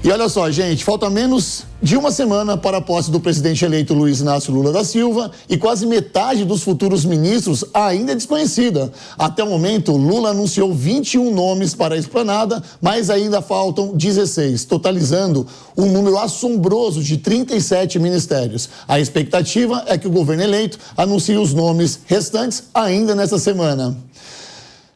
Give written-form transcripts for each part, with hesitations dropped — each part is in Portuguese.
E olha só, gente, falta menos de uma semana para a posse do presidente eleito Luiz Inácio Lula da Silva e quase metade dos futuros ministros ainda é desconhecida. Até o momento, Lula anunciou 21 nomes para a esplanada, mas ainda faltam 16, totalizando um número assombroso de 37 ministérios. A expectativa é que o governo eleito anuncie os nomes restantes ainda nesta semana.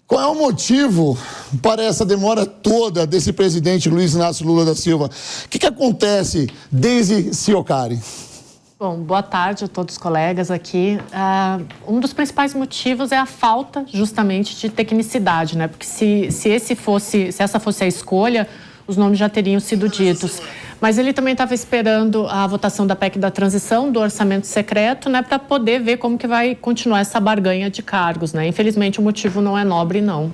Qual é o motivo para essa demora toda desse presidente Luiz Inácio Lula da Silva? O que acontece, Deise Ciocari? Bom, boa tarde a todos os colegas aqui. Um dos principais motivos é a falta, justamente, de tecnicidade, né? Porque se essa fosse a escolha, os nomes já teriam sido ditos. Mas ele também estava esperando a votação da PEC da transição, do orçamento secreto, né, para poder ver como que vai continuar essa barganha de cargos, né? Infelizmente, o motivo não é nobre, não.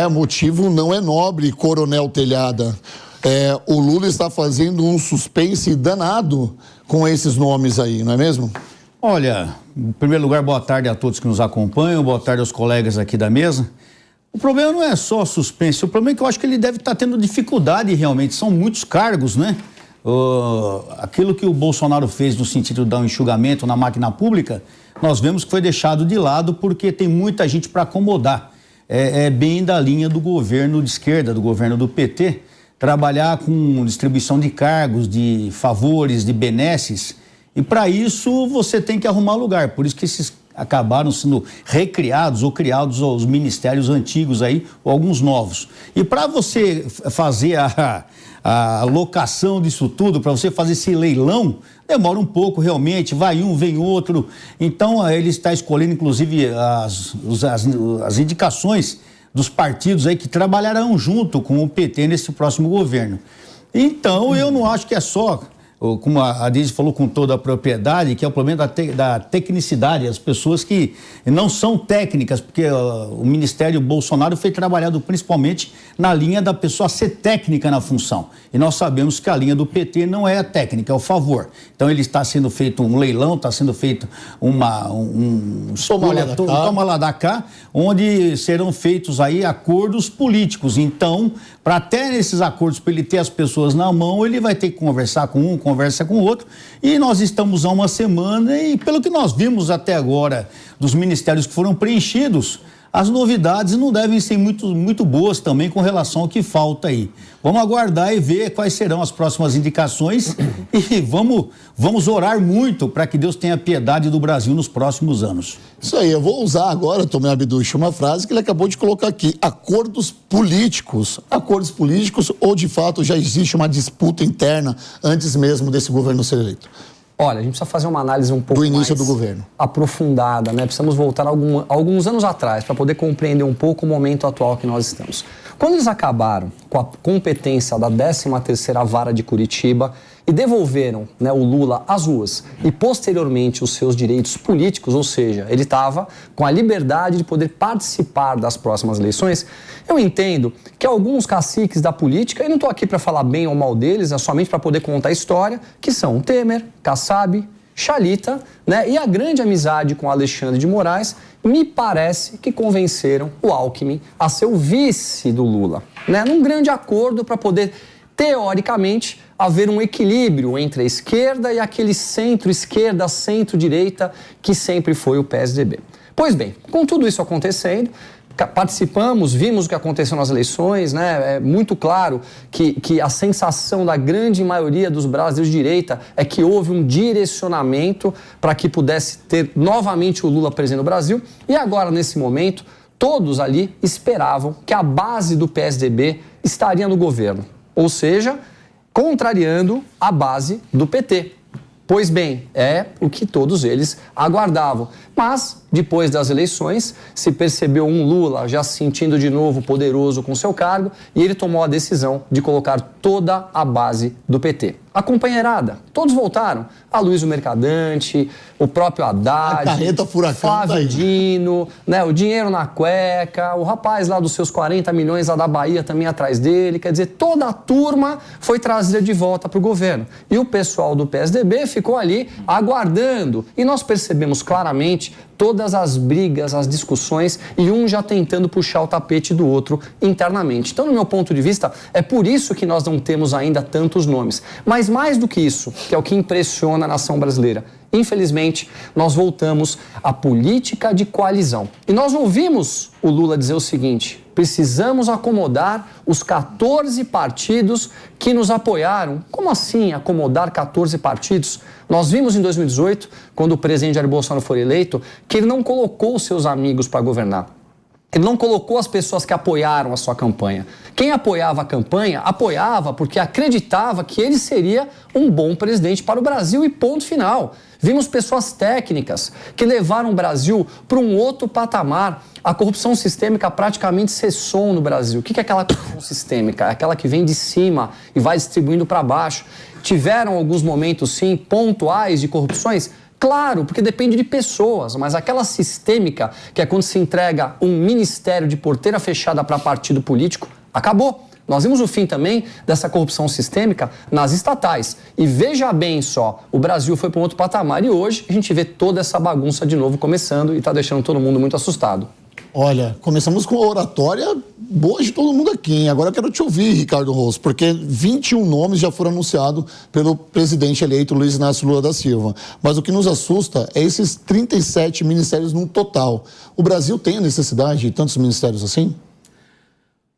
O motivo não é nobre, Coronel Telhada. O Lula está fazendo um suspense danado com esses nomes aí, não é mesmo? Olha, em primeiro lugar, boa tarde a todos que nos acompanham, boa tarde aos colegas aqui da mesa. O problema não é só suspense, o problema é que eu acho que ele deve estar tendo dificuldade realmente, são muitos cargos, né? Aquilo que o Bolsonaro fez no sentido de dar um enxugamento na máquina pública, nós vemos que foi deixado de lado porque tem muita gente para acomodar. É bem da linha do governo de esquerda, do governo do PT, trabalhar com distribuição de cargos, de favores, de benesses, e para isso você tem que arrumar lugar, por isso que esses acabaram sendo recriados ou criados os ministérios antigos aí, ou alguns novos. E para você fazer a alocação disso tudo, para você fazer esse leilão, demora um pouco realmente, vai um, vem outro. Então ele está escolhendo inclusive as indicações dos partidos aí que trabalharão junto com o PT nesse próximo governo. Então eu não acho que é só, como a Deise falou com toda a propriedade, que é o problema da tecnicidade, as pessoas que não são técnicas, porque o Ministério Bolsonaro foi trabalhado principalmente na linha da pessoa ser técnica na função. E nós sabemos que a linha do PT não é a técnica, é o favor. Então ele está sendo feito um leilão, está sendo feito toma lá da cá, onde serão feitos aí acordos políticos. Então, para até nesses acordos, para ele ter as pessoas na mão, ele vai ter que conversar com um, conversa com o outro, e nós estamos há uma semana e pelo que nós vimos até agora dos ministérios que foram preenchidos, as novidades não devem ser muito boas também com relação ao que falta aí. Vamos aguardar e ver quais serão as próximas indicações e vamos orar muito para que Deus tenha piedade do Brasil nos próximos anos. Isso aí, eu vou usar agora, Tomé Abduch, uma frase que ele acabou de colocar aqui: acordos políticos. Acordos políticos ou de fato já existe uma disputa interna antes mesmo desse governo ser eleito? Olha, a gente precisa fazer uma análise um pouco do início mais do governo aprofundada, né? Precisamos voltar alguns anos atrás para poder compreender um pouco o momento atual que nós estamos. Quando eles acabaram com a competência da 13ª Vara de Curitiba e devolveram, né, o Lula às ruas e posteriormente os seus direitos políticos, ou seja, ele estava com a liberdade de poder participar das próximas eleições, eu entendo que alguns caciques da política, e não estou aqui para falar bem ou mal deles, é somente para poder contar a história, que são Temer, Kassab, Chalita, né, e a grande amizade com Alexandre de Moraes, me parece que convenceram o Alckmin a ser o vice do Lula, né, num grande acordo para poder, teoricamente, haver um equilíbrio entre a esquerda e aquele centro-esquerda, centro-direita, que sempre foi o PSDB. Pois bem, com tudo isso acontecendo, participamos, vimos o que aconteceu nas eleições, né? É muito claro que a sensação da grande maioria dos brasileiros de direita é que houve um direcionamento para que pudesse ter novamente o Lula presidente no Brasil. E agora, nesse momento, todos ali esperavam que a base do PSDB estaria no governo, ou seja, contrariando a base do PT. Pois bem, é o que todos eles aguardavam. Mas, depois das eleições, se percebeu um Lula já se sentindo de novo poderoso com seu cargo e ele tomou a decisão de colocar toda a base do PT. A companheirada, todos voltaram. Aloysio Mercadante, o próprio Haddad, a carreta furacão Flávio Dino, né, o dinheiro na cueca, o rapaz lá dos seus 40 milhões lá da Bahia também atrás dele. Quer dizer, toda a turma foi trazida de volta para o governo. E o pessoal do PSDB ficou ali aguardando. E nós percebemos claramente todas as brigas, as discussões e um já tentando puxar o tapete do outro internamente. Então, no meu ponto de vista, é por isso que nós não temos ainda tantos nomes. Mas mais do que isso, que é o que impressiona a nação brasileira, infelizmente, nós voltamos à política de coalizão. E nós ouvimos o Lula dizer o seguinte: precisamos acomodar os 14 partidos que nos apoiaram. Como assim acomodar 14 partidos? Nós vimos em 2018, quando o presidente Jair Bolsonaro foi eleito, que ele não colocou os seus amigos para governar. Ele não colocou as pessoas que apoiaram a sua campanha. Quem apoiava a campanha, apoiava porque acreditava que ele seria um bom presidente para o Brasil e ponto final. Vimos pessoas técnicas que levaram o Brasil para um outro patamar. A corrupção sistêmica praticamente cessou no Brasil. O que é aquela corrupção sistêmica? É aquela que vem de cima e vai distribuindo para baixo. Tiveram alguns momentos, sim, pontuais de corrupções? Claro, porque depende de pessoas, mas aquela sistêmica, que é quando se entrega um ministério de porteira fechada para partido político, acabou. Nós vimos o fim também dessa corrupção sistêmica nas estatais. E veja bem só, o Brasil foi para um outro patamar e hoje a gente vê toda essa bagunça de novo começando e está deixando todo mundo muito assustado. Olha, começamos com a oratória boa de todo mundo aqui, hein? Agora eu quero te ouvir, Ricardo Rosso, porque 21 nomes já foram anunciados pelo presidente eleito Luiz Inácio Lula da Silva. Mas o que nos assusta é esses 37 ministérios no total. O Brasil tem a necessidade de tantos ministérios assim?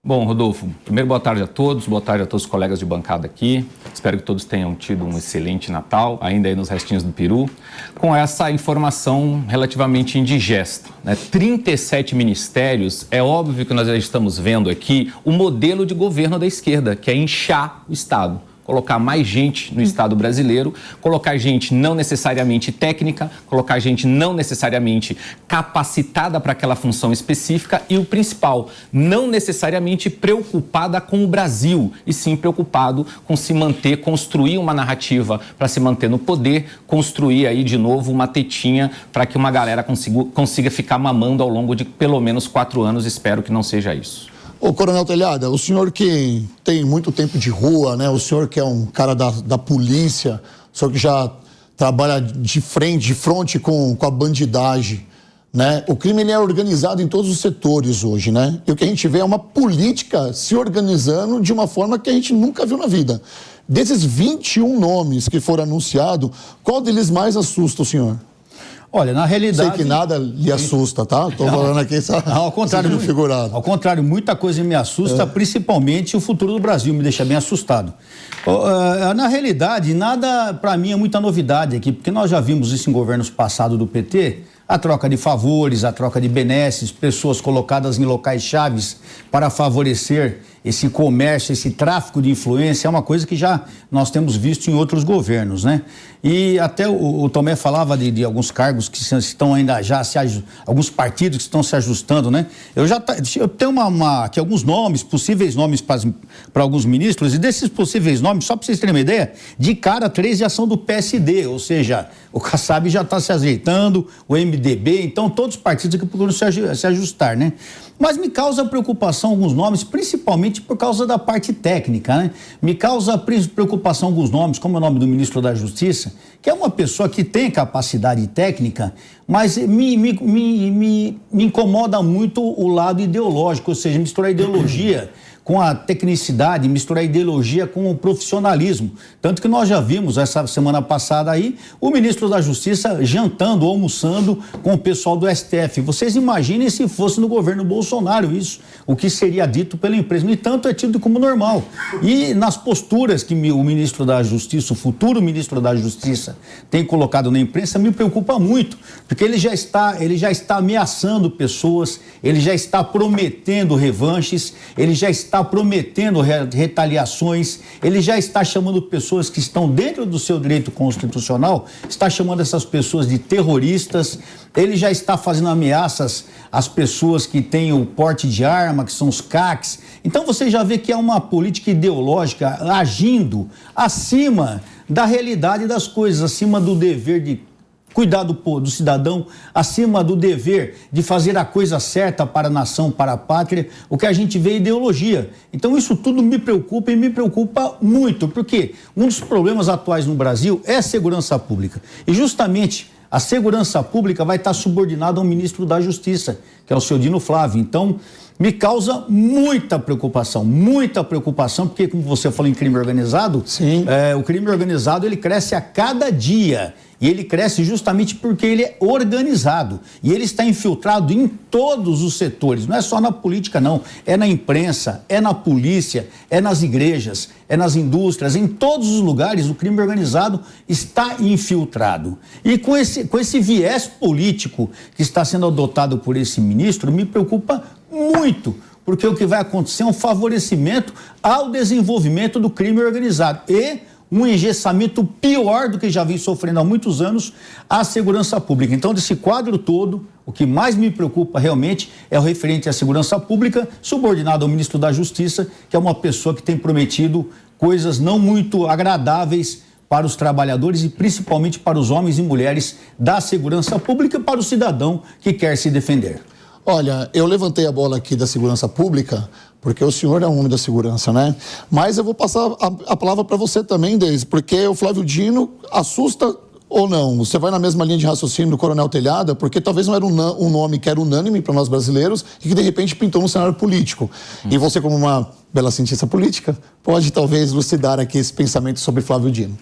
Bom, Rodolfo, primeiro boa tarde a todos os colegas de bancada aqui. Espero que todos tenham tido um excelente Natal, ainda aí nos restinhos do peru, com essa informação relativamente indigesta, né? 37 ministérios, é óbvio que nós já estamos vendo aqui o modelo de governo da esquerda, que é inchar o Estado. Colocar mais gente no Estado brasileiro, colocar gente não necessariamente técnica, colocar gente não necessariamente capacitada para aquela função específica e o principal, não necessariamente preocupada com o Brasil, e sim preocupado com se manter, construir uma narrativa para se manter no poder, construir aí de novo uma tetinha para que uma galera consiga ficar mamando ao longo de pelo menos 4 anos, espero que não seja isso. Ô, Coronel Telhada, o senhor que tem muito tempo de rua, né? O senhor que é um cara da polícia, o senhor que já trabalha de frente com a bandidagem, né? O crime ele é organizado em todos os setores hoje, né? E o que a gente vê é uma política se organizando de uma forma que a gente nunca viu na vida. Desses 21 nomes que foram anunciados, qual deles mais assusta o senhor? Olha, na realidade... Sei que nada lhe assusta, tá? Estou falando aqui... Ao contrário, figurado. Ao contrário, muita coisa me assusta, principalmente o futuro do Brasil, me deixa bem assustado. Na realidade, nada para mim é muita novidade aqui, porque nós já vimos isso em governos passados do PT, a troca de favores, a troca de benesses, pessoas colocadas em locais chaves para favorecer esse comércio, esse tráfico de influência, é uma coisa que já nós temos visto em outros governos, né? E até o Tomé falava de alguns cargos que estão ainda já alguns partidos que estão se ajustando, né? Eu tenho aqui alguns nomes, possíveis nomes para alguns ministros, e desses possíveis nomes, só para vocês terem uma ideia, de cara 3 já são do PSD, ou seja, o Kassab já está se ajeitando, o MDB, então todos os partidos que procuram se ajustar, né? Mas me causa preocupação alguns nomes, principalmente por causa da parte técnica, né? Me causa preocupação alguns nomes, como é o nome do ministro da Justiça, que é uma pessoa que tem capacidade técnica, mas me incomoda muito o lado ideológico, ou seja, misturar ideologia com a tecnicidade, misturar ideologia com o profissionalismo. Tanto que nós já vimos essa semana passada aí o ministro da Justiça jantando, almoçando com o pessoal do STF. Vocês imaginem se fosse no governo Bolsonaro isso, o que seria dito pela empresa. No entanto, é tido como normal. E nas posturas que o ministro da Justiça, o futuro ministro da Justiça, tem colocado na imprensa, me preocupa muito, porque ele já está ameaçando pessoas, ele já está prometendo revanches, ele já está prometendo retaliações, ele já está chamando pessoas que estão dentro do seu direito constitucional, está chamando essas pessoas de terroristas, ele já está fazendo ameaças às pessoas que têm o porte de arma, que são os CACs. Então você já vê que é uma política ideológica agindo acima da realidade das coisas, acima do dever de cuidar do cidadão, acima do dever de fazer a coisa certa para a nação, para a pátria. O que a gente vê é ideologia. Então isso tudo me preocupa e me preocupa muito, porque um dos problemas atuais no Brasil é a segurança pública. E justamente A segurança pública vai estar subordinada ao ministro da Justiça, que é o senhor Dino Flávio. Então, me causa muita preocupação, porque, como você falou em crime organizado, Sim. O crime organizado ele cresce a cada dia. E ele cresce justamente porque ele é organizado. E ele está infiltrado em todos os setores. Não é só na política, não. É na imprensa, é na polícia, é nas igrejas, é nas indústrias. Em todos os lugares o crime organizado está infiltrado. E com esse viés político que está sendo adotado por esse ministro, me preocupa muito. Porque o que vai acontecer é um favorecimento ao desenvolvimento do crime organizado. E um engessamento pior do que já vem sofrendo há muitos anos a segurança pública. Então, desse quadro todo, o que mais me preocupa realmente é o referente à segurança pública, subordinado ao ministro da Justiça, que é uma pessoa que tem prometido coisas não muito agradáveis para os trabalhadores e principalmente para os homens e mulheres da segurança pública e para o cidadão que quer se defender. Olha, eu levantei a bola aqui da segurança pública, porque o senhor é um homem da segurança, né? Mas eu vou passar a palavra para você também, Deise, porque o Flávio Dino assusta ou não? Você vai na mesma linha de raciocínio do Coronel Telhada, porque talvez não era um nome que era unânime para nós brasileiros e que de repente pintou no cenário político. E você, como uma bela cientista política, pode talvez elucidar aqui esse pensamento sobre Flávio Dino.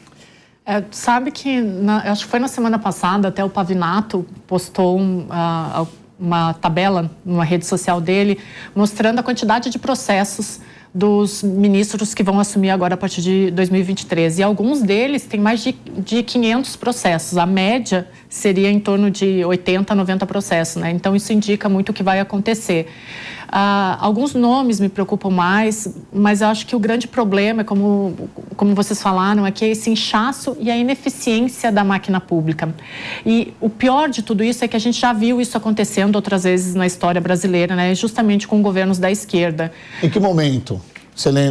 Sabe que, acho que foi na semana passada, até o Pavinato postou uma tabela numa rede social dele, mostrando a quantidade de processos dos ministros que vão assumir agora a partir de 2023. E alguns deles têm mais de 500 processos. A média seria em torno de 80, 90 processos, né? Então, isso indica muito o que vai acontecer. Alguns nomes me preocupam mais, mas eu acho que o grande problema, é como vocês falaram, é que é esse inchaço e a ineficiência da máquina pública. E o pior de tudo isso é que a gente já viu isso acontecendo outras vezes na história brasileira, né? Justamente com governos da esquerda. Em que momento?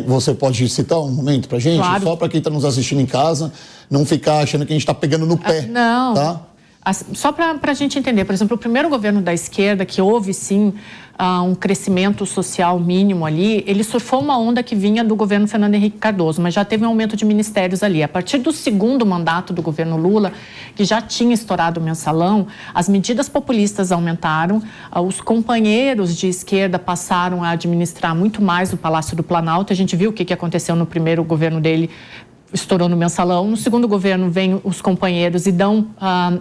Você pode citar um momento pra gente? Claro. Só para quem está nos assistindo em casa, não ficar achando que a gente está pegando no pé. Não. Tá? Só para a gente entender, por exemplo, o primeiro governo da esquerda, que houve sim um crescimento social mínimo ali, ele surfou uma onda que vinha do governo Fernando Henrique Cardoso, mas já teve um aumento de ministérios ali. A partir do segundo mandato do governo Lula, que já tinha estourado o mensalão, as medidas populistas aumentaram, os companheiros de esquerda passaram a administrar muito mais o Palácio do Planalto. A gente viu o que aconteceu no primeiro governo dele, estourou no mensalão. No segundo governo, vêm os companheiros e dão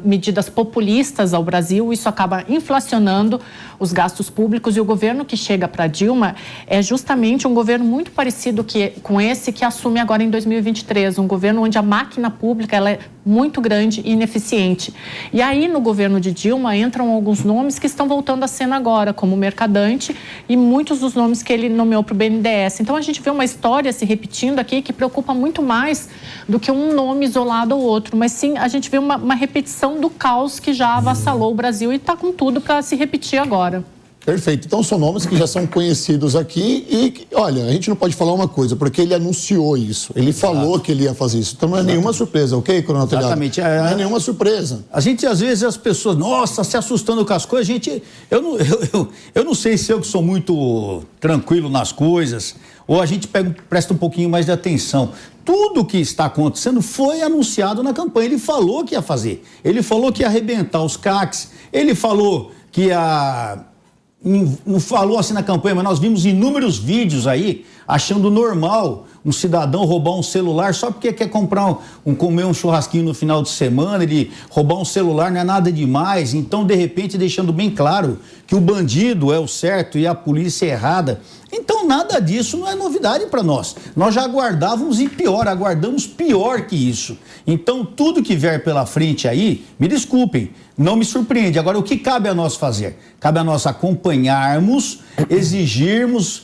medidas populistas ao Brasil. Isso acaba inflacionando os gastos públicos. E o governo que chega para Dilma é justamente um governo muito parecido com esse que assume agora em 2023. Um governo onde a máquina pública ela é muito grande e ineficiente. E aí, no governo de Dilma, entram alguns nomes que estão voltando à cena agora, como o Mercadante e muitos dos nomes que ele nomeou para o BNDES. Então, a gente vê uma história se repetindo aqui que preocupa muito mais do que um nome isolado ou outro, mas sim a gente vê uma repetição do caos que já avassalou o Brasil e está com tudo para se repetir agora. Perfeito. Então, são nomes que já são conhecidos aqui e, olha, a gente não pode falar uma coisa, porque ele anunciou isso. Ele falou que ele ia fazer isso. Então, não é nenhuma surpresa, ok, Coronel Telhado? Exatamente. Não é nenhuma surpresa. A gente, às vezes, as pessoas, nossa, se assustando com as coisas, eu não sei se eu que sou muito tranquilo nas coisas, ou a gente presta um pouquinho mais de atenção. Tudo que está acontecendo foi anunciado na campanha. Ele falou que ia fazer. Ele falou que ia arrebentar os CACs. Ele falou que ia... Não falou assim na campanha, mas nós vimos inúmeros vídeos aí achando normal um cidadão roubar um celular só porque quer comprar comer um churrasquinho no final de semana. Ele roubar um celular não é nada demais. Então, de repente, deixando bem claro que o bandido é o certo e a polícia é errada. Então, nada disso não é novidade para nós. Nós já aguardávamos aguardamos pior que isso. Então, tudo que vier pela frente aí, me desculpem, não me surpreende. Agora, o que cabe a nós fazer? Cabe a nós acompanharmos, exigirmos,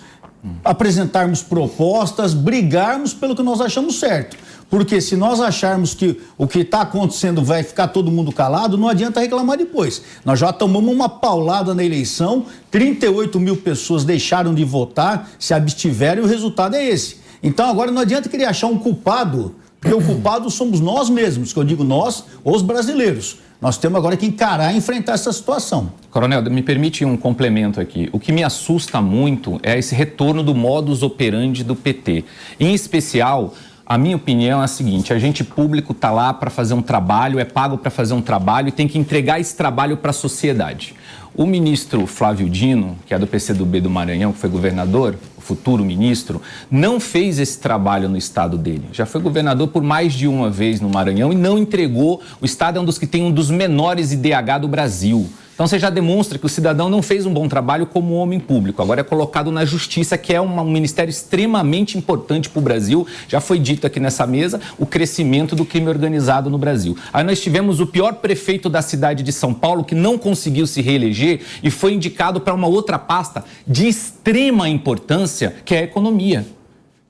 apresentarmos propostas, brigarmos pelo que nós achamos certo. Porque se nós acharmos que o que está acontecendo vai ficar todo mundo calado, não adianta reclamar depois. Nós já tomamos uma paulada na eleição, 38 mil pessoas deixaram de votar, se abstiveram e o resultado é esse. Então agora não adianta querer achar um culpado, porque o culpado somos nós mesmos, que eu digo nós, os brasileiros. Nós temos agora que encarar e enfrentar essa situação. Coronel, me permite um complemento aqui. O que me assusta muito é esse retorno do modus operandi do PT. Em especial, A minha opinião é a seguinte: agente público está lá para fazer um trabalho, é pago para fazer um trabalho e tem que entregar esse trabalho para a sociedade. O ministro Flávio Dino, que é do PCdoB do Maranhão, que foi governador, o futuro ministro, não fez esse trabalho no estado dele. Já foi governador por mais de uma vez no Maranhão e não entregou. O estado é um dos que tem um dos menores IDH do Brasil. Então você já demonstra que o cidadão não fez um bom trabalho como homem público. Agora é colocado na justiça, que é um ministério extremamente importante para o Brasil. Já foi dito aqui nessa mesa o crescimento do crime organizado no Brasil. Aí nós tivemos o pior prefeito da cidade de São Paulo, que não conseguiu se reeleger e foi indicado para uma outra pasta de extrema importância, que é a economia,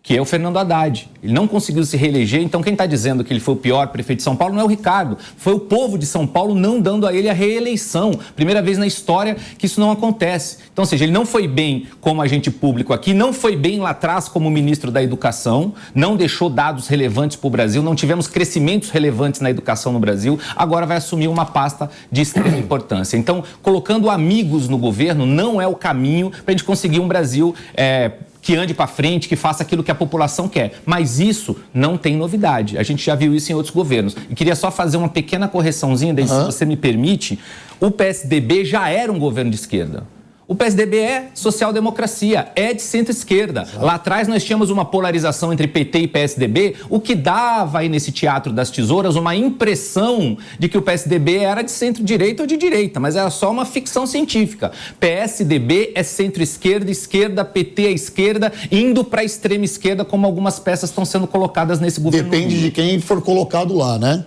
que é o Fernando Haddad. Ele não conseguiu se reeleger, então quem está dizendo que ele foi o pior prefeito de São Paulo não é o Ricardo, foi o povo de São Paulo não dando a ele a reeleição. Primeira vez na história que isso não acontece. Então, ou seja, ele não foi bem como agente público aqui, não foi bem lá atrás como ministro da Educação, não deixou dados relevantes para o Brasil, não tivemos crescimentos relevantes na educação no Brasil, agora vai assumir uma pasta de extrema importância. Então, colocando amigos no governo não é o caminho para a gente conseguir um Brasil que ande para frente, que faça aquilo que a população quer. Mas isso não tem novidade. A gente já viu isso em outros governos. E queria só fazer uma pequena correçãozinha, daí, se você me permite. O PSDB já era um governo de esquerda. O PSDB é social-democracia, é de centro-esquerda. Lá atrás nós tínhamos uma polarização entre PT e PSDB, o que dava aí nesse teatro das tesouras uma impressão de que o PSDB era de centro-direita ou de direita, mas era só uma ficção científica. PSDB é centro-esquerda, esquerda, PT à esquerda, indo para a extrema esquerda, como algumas peças estão sendo colocadas nesse governo. Depende de quem for colocado lá, né?